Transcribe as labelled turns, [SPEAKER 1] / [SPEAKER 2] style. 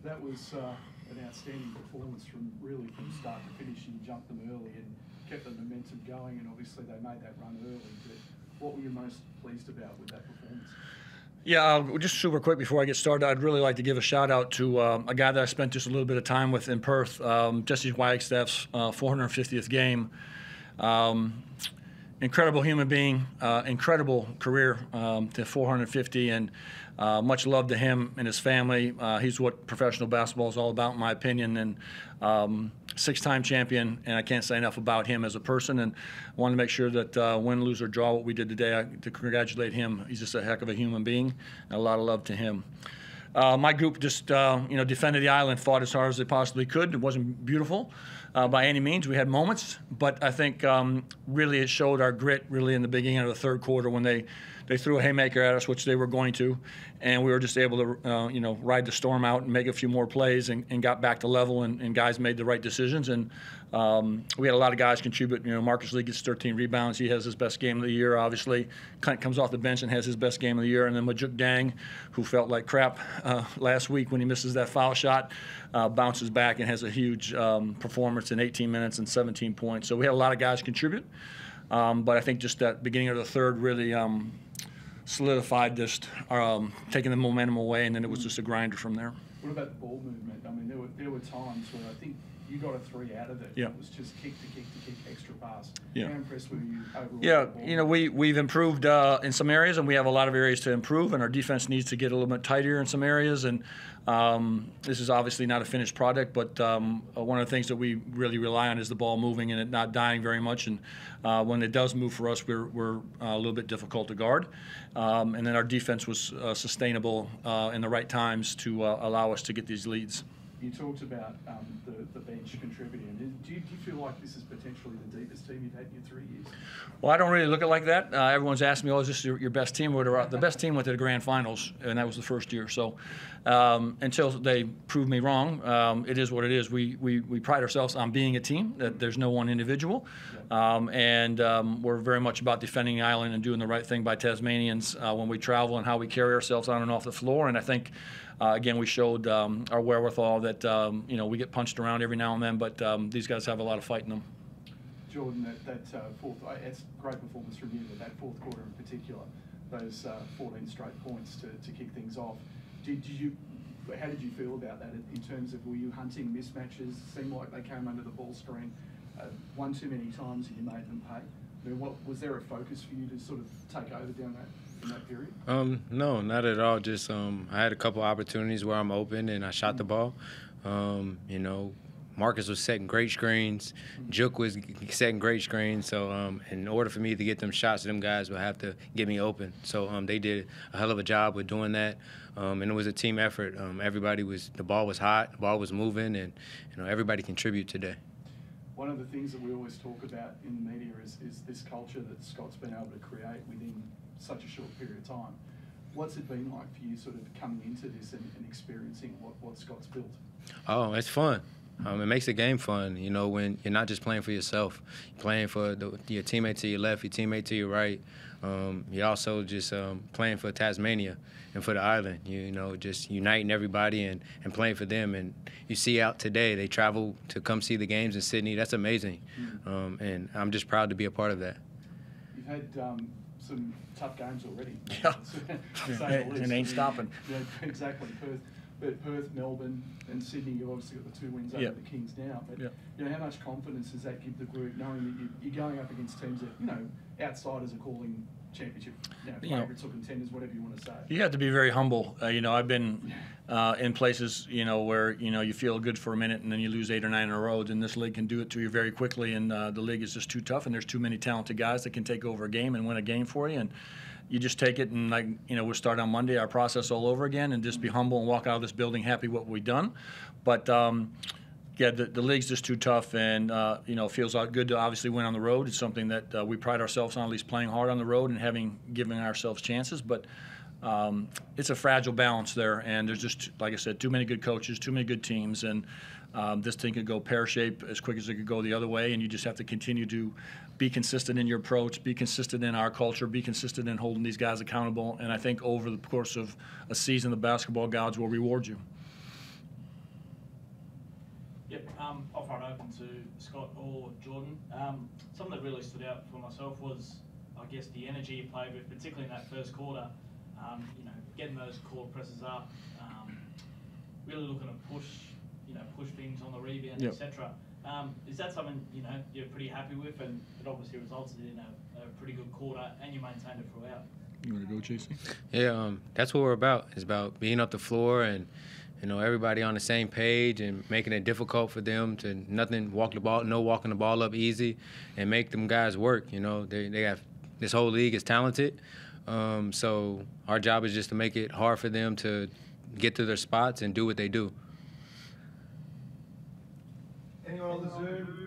[SPEAKER 1] That was an outstanding performance from start to finish. You jumped them early and kept the momentum going, and obviously they made that run early. But what were you most pleased about with that performance?
[SPEAKER 2] Yeah, just super quick before I get started, I'd really like to give a shout out to a guy that I spent just a little bit of time with in Perth, Jesse Wagstaff's 450th game. Incredible human being, incredible career to 450, and much love to him and his family. He's what professional basketball is all about, in my opinion, and six-time champion, and I can't say enough about him as a person, and I wanted to make sure that win, lose, or draw what we did today, to congratulate him. He's just a heck of a human being, and a lot of love to him. My group just, defended the island, fought as hard as they possibly could. It wasn't beautiful by any means. We had moments, but I think really it showed our grit really in the beginning of the third quarter when they threw a haymaker at us, which they were going to, and we were just able to, ride the storm out and make a few more plays and got back to level, and guys made the right decisions. And we had a lot of guys contribute. Marcus Lee gets 13 rebounds. He has his best game of the year, obviously. Clint comes off the bench and has his best game of the year. And then Majuk Dang, who felt like crap last week when he misses that foul shot, bounces back and has a huge performance in 18 minutes and 17 points. So we had a lot of guys contribute. But I think just that beginning of the third really solidified just taking the momentum away, and then it was just a grinder from there.
[SPEAKER 1] What about the ball movement? I mean, there were times where I think you got a three out of it.
[SPEAKER 2] Yeah.
[SPEAKER 1] It was just kick to kick to kick, extra pass.
[SPEAKER 2] Yeah.
[SPEAKER 1] How impressed were you overall?
[SPEAKER 2] Yeah, we've improved in some areas, and we have a lot of areas to improve, and our defense needs to get a little bit tighter in some areas. And this is obviously not a finished product, but one of the things that we really rely on is the ball moving and it not dying very much. And when it does move for us, we're a little bit difficult to guard. And then our defense was sustainable in the right times to allow us to get these leads.
[SPEAKER 1] You talked about the bench contributing. Do you feel like this is potentially the deepest team you've had in your 3 years?
[SPEAKER 2] Well, I don't really look at it like that. Everyone's asking me, "Oh, is this your best team?" The best team went to the grand finals, and that was the first year. So until they prove me wrong, it is what it is. We pride ourselves on being a team. That there's no one individual, and we're very much about defending the island and doing the right thing by Tasmanians when we travel and how we carry ourselves on and off the floor. And I think. Again, we showed our wherewithal that, we get punched around every now and then, but these guys have a lot of fight in them.
[SPEAKER 1] Jordon, it's a great performance from you, but that fourth quarter in particular, those 14 straight points to kick things off. How did you feel about that in terms of, were you hunting mismatches? Seemed like they came under the ball screen one too many times and you made them pay? I mean, was there a focus for you to sort of take over down in that period?
[SPEAKER 3] No, not at all. Just I had a couple opportunities where I'm open and I shot the ball. Marcus was setting great screens. Juk was setting great screens. So in order for me to get them shots, them guys would have to get me open. So they did a hell of a job with doing that. And it was a team effort. The ball was hot, the ball was moving, and everybody contributed today.
[SPEAKER 1] One of the things that we always talk about in the media is this culture that Scott's been able to create within such a short period of time. What's it been like for you sort of coming into this and experiencing what Scott's built? Oh,
[SPEAKER 3] it's fun. It makes the game fun, when you're not just playing for yourself. You're playing for your teammate to your left, your teammate to your right. You're also just playing for Tasmania and for the island, just uniting everybody and playing for them. And you see out today, they travel to come see the games in Sydney. That's amazing. And I'm just proud to be a part of that.
[SPEAKER 1] You've had some tough games already.
[SPEAKER 2] Yeah, and ain't stopping.
[SPEAKER 1] Yeah, exactly. Perth, Melbourne, and Sydney, you've obviously got the 2 wins over the Kings now. But how much confidence does that give the group, knowing that you're going up against teams that outsiders are calling championship favourites or contenders, whatever you want to say? You
[SPEAKER 2] have to be very humble. I've been in places where you feel good for a minute and then you lose 8 or 9 in a row. And this league can do it to you very quickly, and the league is just too tough, and there's too many talented guys that can take over a game and win a game for you. And you just take it and, we'll start on Monday, our process all over again, and just be humble and walk out of this building happy what we've done. But, the league's just too tough, and, it feels good to obviously win on the road. It's something that we pride ourselves on, at least playing hard on the road and giving ourselves chances. But it's a fragile balance there, and there's just, like I said, too many good coaches, too many good teams, and this thing could go pear-shaped as quick as it could go the other way, and you just have to continue to be consistent in your approach, be consistent in our culture, be consistent in holding these guys accountable, and I think over the course of a season, the basketball gods will reward you.
[SPEAKER 4] Yep, I'll front open to Scott or Jordan. Something that really stood out for myself was, I guess, the energy you played with, particularly in that first quarter. You know, getting those core presses up, really looking to push things on the rebound,
[SPEAKER 2] yep.
[SPEAKER 4] etc. Is that something you're pretty happy with, and it obviously resulted in a pretty good quarter, and you maintained it throughout?
[SPEAKER 2] You want to go, JC?
[SPEAKER 3] Yeah, that's what we're about. It's about being up the floor and everybody on the same page and making it difficult for them to walking the ball up easy, and make them guys work. They have this whole league is talented, so our job is just to make it hard for them to get to their spots and do what they do.
[SPEAKER 5] Anyone on the Zoom?